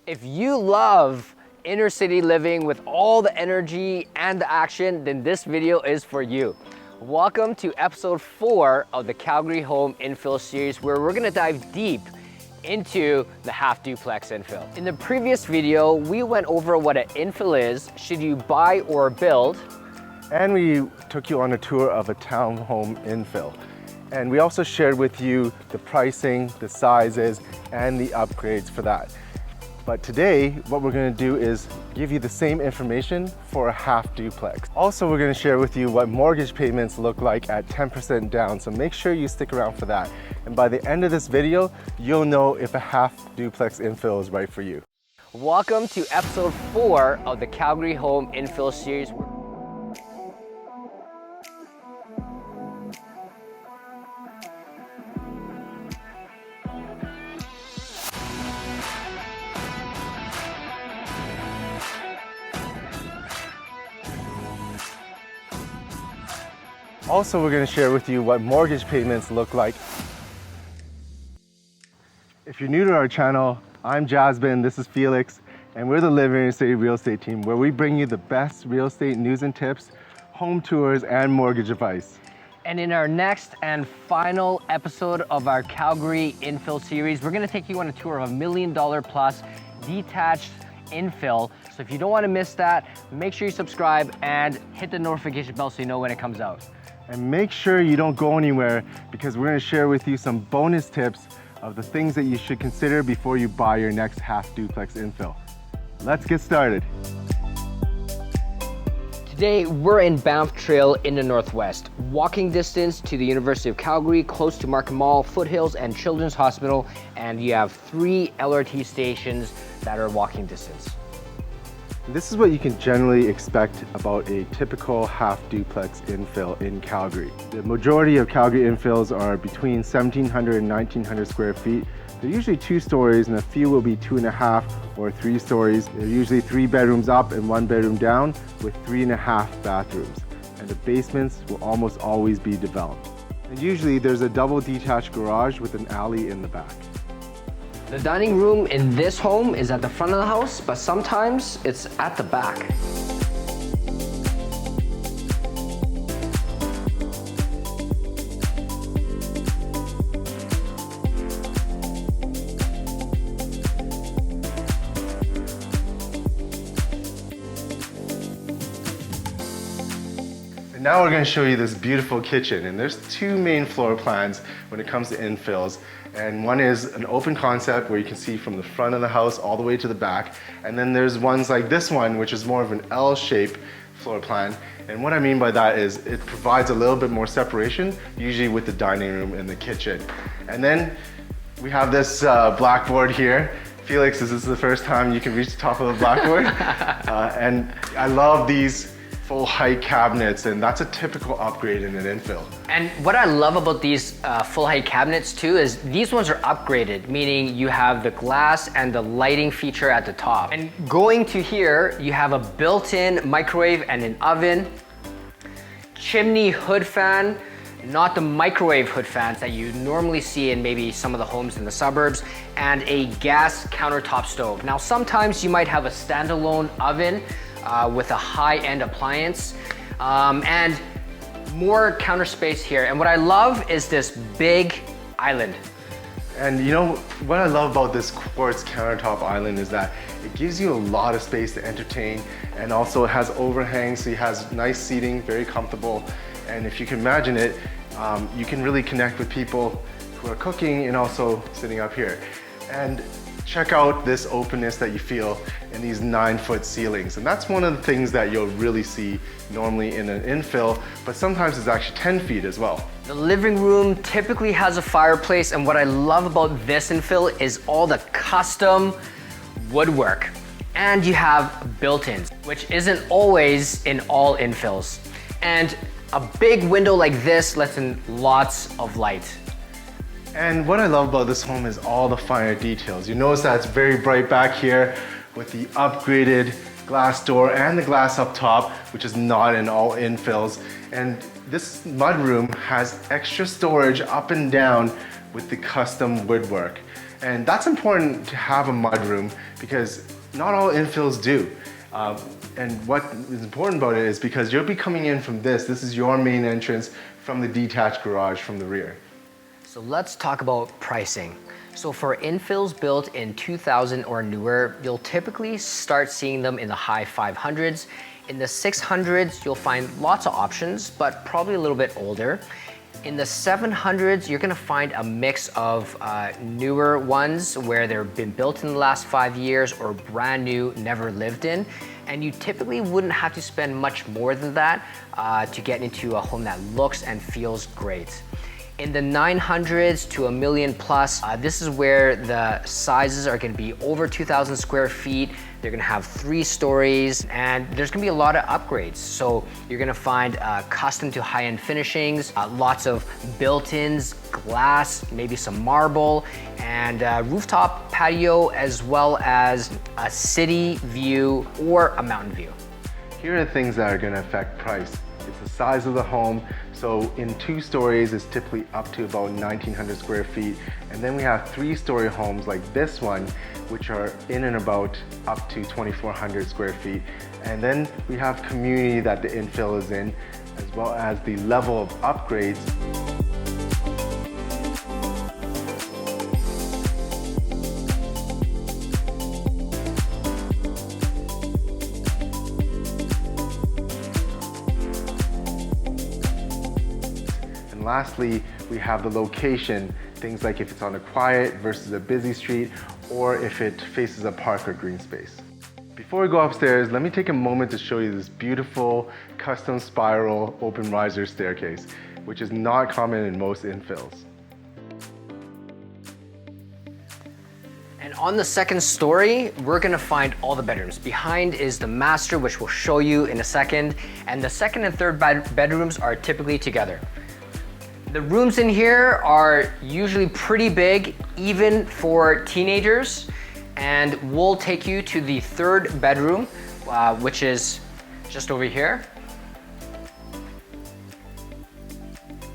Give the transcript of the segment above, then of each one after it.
If you love inner city living with all the energy and the action, then this video is for you. Welcome to episode 4 of the Calgary Home Infill series, where we're gonna dive deep into the half duplex infill. In the previous video, we went over what an infill is, should you buy or build. And we took you on a tour of a townhome infill. And we also shared with you the pricing, the sizes, and the upgrades for that. But today, what we're gonna do is give you the same information for a half duplex. Also, we're gonna share with you what mortgage payments look like at 10% down, so make sure you stick around for that. And by the end of this video, you'll know if a half duplex infill is right for you. Welcome to episode 4 of the Calgary Home Infill series. Also, we're going to share with you what mortgage payments look like. If you're new to our channel, I'm Jasben, this is Felix, and we're the LiveInnerCity real estate team, where we bring you the best real estate news and tips, home tours, and mortgage advice. And in our next and final episode of our Calgary Infill series, we're gonna take you on a tour of $1 million plus detached infill. So if you don't wanna miss that, make sure you subscribe and hit the notification bell so you know when it comes out. And make sure you don't go anywhere, because we're gonna share with you some bonus tips of the things that you should consider before you buy your next half duplex infill. Let's get started. Today, we're in Banff Trail in the Northwest. Walking distance to the University of Calgary, close to Markham Mall, Foothills, and Children's Hospital, and you have 3 LRT stations that are walking distance. This is what you can generally expect about a typical half duplex infill in Calgary. The majority of Calgary infills are between 1,700 and 1,900 square feet. They're usually 2 stories, and a few will be 2.5 or 3 stories. They're usually 3 bedrooms up and 1 bedroom down with 3.5 bathrooms. And the basements will almost always be developed. And usually there's a double detached garage with an alley in the back. The dining room in this home is at the front of the house, but sometimes it's at the back. And now we're going to show you this beautiful kitchen, and there's 2 main floor plans when it comes to infills. And one is an open concept where you can see from the front of the house all the way to the back. And then there's ones like this one, which is more of an L-shaped floor plan. And what I mean by that is it provides a little bit more separation, usually with the dining room and the kitchen. And then we have this blackboard here. Felix, is this the first time you can reach the top of the blackboard? And I love these full height cabinets, and that's a typical upgrade in an infill. And what I love about these full height cabinets too is these ones are upgraded, meaning you have the glass and the lighting feature at the top. And going to here, you have a built-in microwave and an oven, chimney hood fan, not the microwave hood fans that you normally see in maybe some of the homes in the suburbs, and a gas countertop stove. Now, sometimes you might have a standalone oven with a high-end appliance, and more counter space here. And what I love is this big island. And you know, what I love about this quartz countertop island is that it gives you a lot of space to entertain, and also it has overhangs, so it has nice seating, very comfortable. And if you can imagine it, you can really connect with people who are cooking and also sitting up here. And check out this openness that you feel in these 9-foot ceilings. And that's one of the things that you'll really see normally in an infill, but sometimes it's actually 10 feet as well. The living room typically has a fireplace, and what I love about this infill is all the custom woodwork. And you have built-ins, which isn't always in all infills. And a big window like this lets in lots of light. And what I love about this home is all the finer details. You notice that it's very bright back here with the upgraded glass door and the glass up top, which is not in all infills. And this mudroom has extra storage up and down with the custom woodwork. And that's important to have a mudroom because not all infills do. And what is important about it is because you'll be coming in from this is your main entrance from the detached garage from the rear. So let's talk about pricing. So for infills built in 2000 or newer, you'll typically start seeing them in the high 500s. In the 600s, you'll find lots of options, but probably a little bit older. In the 700s, you're gonna find a mix of newer ones where they've been built in the last 5 years or brand new, never lived in. And you typically wouldn't have to spend much more than that to get into a home that looks and feels great. In the 900s to a million plus, this is where the sizes are gonna be over 2,000 square feet. They're gonna have 3 stories and there's gonna be a lot of upgrades. So you're gonna find custom to high-end finishings, lots of built-ins, glass, maybe some marble, and rooftop patio, as well as a city view or a mountain view. Here are the things that are gonna affect price. It's the size of the home. So in 2 stories, it's typically up to about 1,900 square feet. And then we have 3-story homes like this one, which are in and about up to 2,400 square feet. And then we have community that the infill is in, as well as the level of upgrades. Lastly, we have the location, things like if it's on a quiet versus a busy street, or if it faces a park or green space. Before we go upstairs, let me take a moment to show you this beautiful custom spiral open riser staircase, which is not common in most infills. And on the 2nd story, we're gonna find all the bedrooms. Behind is the master, which we'll show you in a second, and the 2nd and 3rd bedrooms are typically together. The rooms in here are usually pretty big, even for teenagers. And we'll take you to the 3rd bedroom, which is just over here.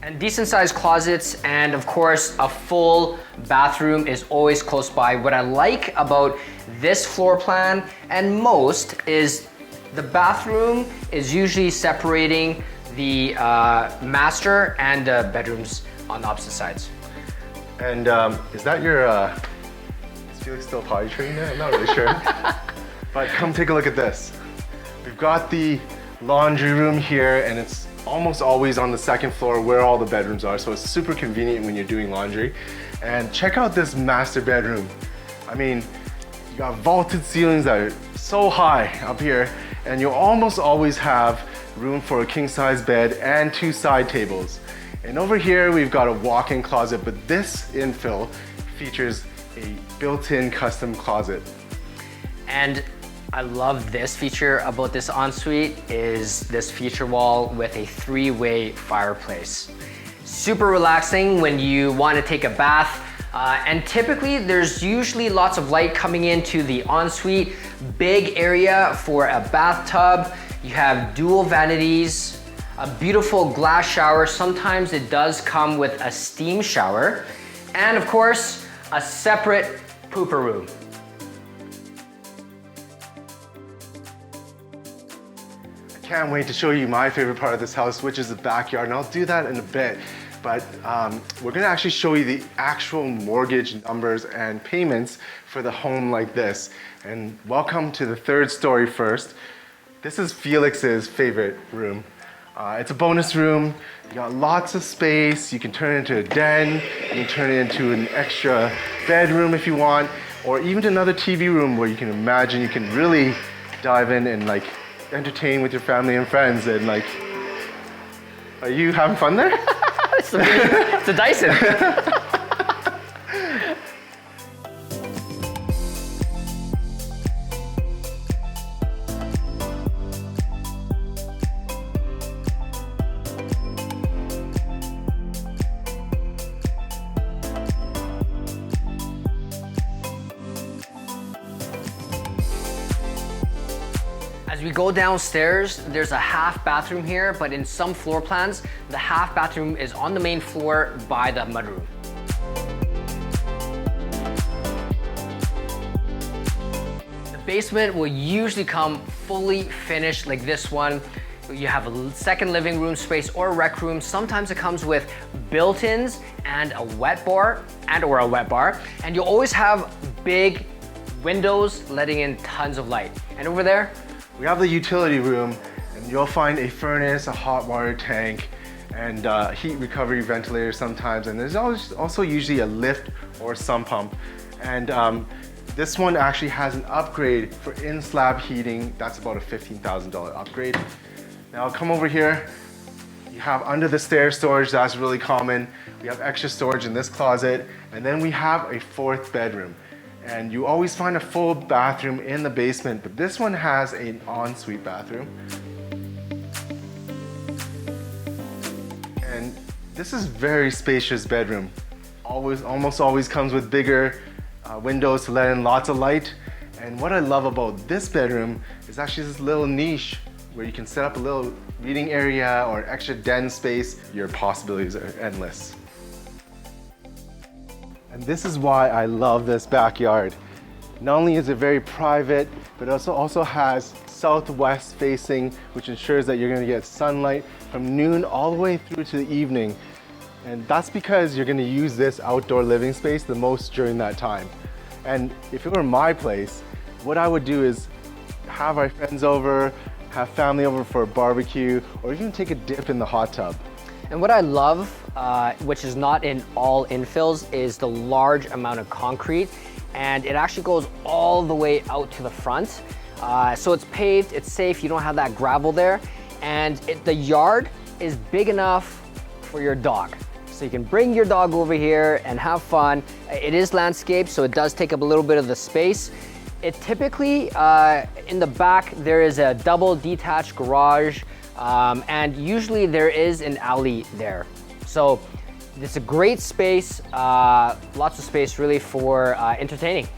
And decent sized closets, and of course, a full bathroom is always close by. What I like about this floor plan and most is the bathroom is usually separating the master and the bedrooms on the opposite sides. And is that your, is Felix still potty training there? I'm not really sure. But come take a look at this. We've got the laundry room here and it's almost always on the 2nd floor where all the bedrooms are. So it's super convenient when you're doing laundry. And check out this master bedroom. I mean, you got vaulted ceilings that are so high up here and you'll almost always have room for a king-size bed and 2 side tables. And over here we've got a walk-in closet, but this infill features a built-in custom closet. And I love this feature about this ensuite is this feature wall with a 3-way fireplace. Super relaxing when you want to take a bath. And typically there's usually lots of light coming into the ensuite, big area for a bathtub. You have dual vanities, a beautiful glass shower. Sometimes it does come with a steam shower. And of course, a separate pooper room. I can't wait to show you my favorite part of this house, which is the backyard, and I'll do that in a bit. But we're gonna actually show you the actual mortgage numbers and payments for the home like this. And welcome to the 3rd story first. This is Felix's favorite room. It's a bonus room. You got lots of space. You can turn it into a den. You can turn it into an extra bedroom if you want, or even another TV room where you can imagine you can really dive in and like entertain with your family and friends. And like, are you having fun there? It's a Dyson. As we go downstairs, there's a half bathroom here, but in some floor plans, the half bathroom is on the main floor by the mudroom. basement will usually come fully finished like this one. You have a second living room space or rec room. Sometimes it comes with built-ins and a wet bar or a wet bar. And you'll always have big windows letting in tons of light. And over there, we have the utility room, and you'll find a furnace, a hot water tank, and heat recovery ventilator sometimes. And there's also usually a lift or sump pump. And this one actually has an upgrade for in-slab heating. That's about a $15,000 upgrade. Now come over here. You have under the stairs storage, that's really common. We have extra storage in this closet. And then we have a fourth bedroom. And you always find a full bathroom in the basement, but this one has an ensuite bathroom. And this is very spacious bedroom. Almost always comes with bigger windows to let in lots of light. And what I love about this bedroom is actually this little niche where you can set up a little reading area or extra den space. Your possibilities are endless. And this is why I love this backyard. Not only is it very private, but it also has southwest facing, which ensures that you're gonna get sunlight from noon all the way through to the evening. And that's because you're gonna use this outdoor living space the most during that time. And if it were my place, what I would do is have our friends over, have family over for a barbecue, or even take a dip in the hot tub. And what I love, which is not in all infills, is the large amount of concrete. And it actually goes all the way out to the front. So it's paved, it's safe, you don't have that gravel there. And the yard is big enough for your dog. So you can bring your dog over here and have fun. It is landscaped, so it does take up a little bit of the space. It typically, in the back, there is a double detached garage, and usually there is an alley there. So it's a great space, lots of space really for entertaining.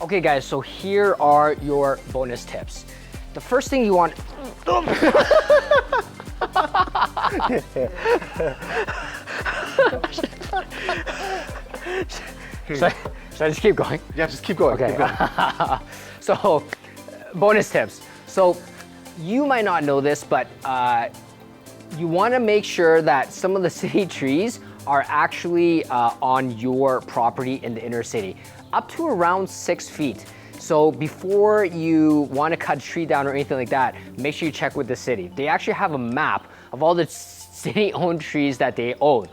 Okay guys, so here are your bonus tips. The first thing you want, should I just keep going? Yeah, just keep going. Okay. Keep going. So, bonus tips. So, you might not know this, but you want to make sure that some of the city trees are actually on your property in the inner city, up to around 6 feet. So before you want to cut a tree down or anything like that, make sure you check with the city. They actually have a map of all the city-owned trees that they own.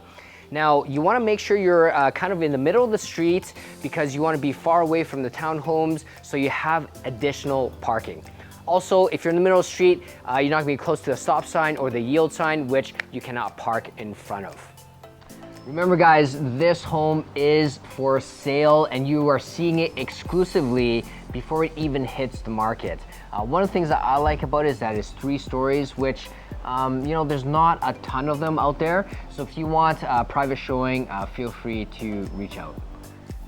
Now, you want to make sure you're kind of in the middle of the street because you want to be far away from the townhomes so you have additional parking. Also, if you're in the middle of the street, you're not going to be close to the stop sign or the yield sign, which you cannot park in front of. Remember guys, this home is for sale and you are seeing it exclusively before it even hits the market. One of the things that I like about it is that it's 3 stories, which there's not a ton of them out there. So if you want a private showing, feel free to reach out.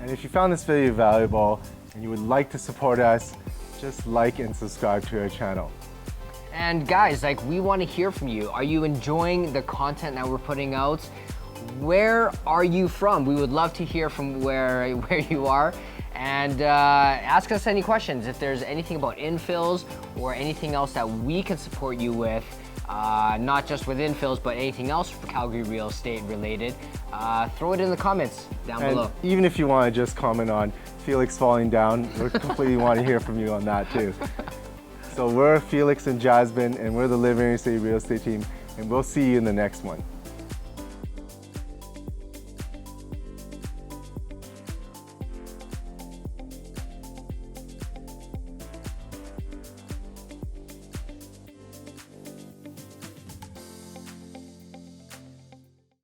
And if you found this video valuable and you would like to support us, just like and subscribe to our channel. And guys, we want to hear from you. Are you enjoying the content that we're putting out? Where are you from? We would love to hear from where you are. And ask us any questions. If there's anything about infills or anything else that we can support you with, not just with infills, but anything else for Calgary real estate related, throw it in the comments down below. Even if you want to just comment on Felix falling down, we completely want to hear from you on that too. So we're Felix and Jasben, and we're the LiveInnerCity real estate team, and we'll see you in the next one.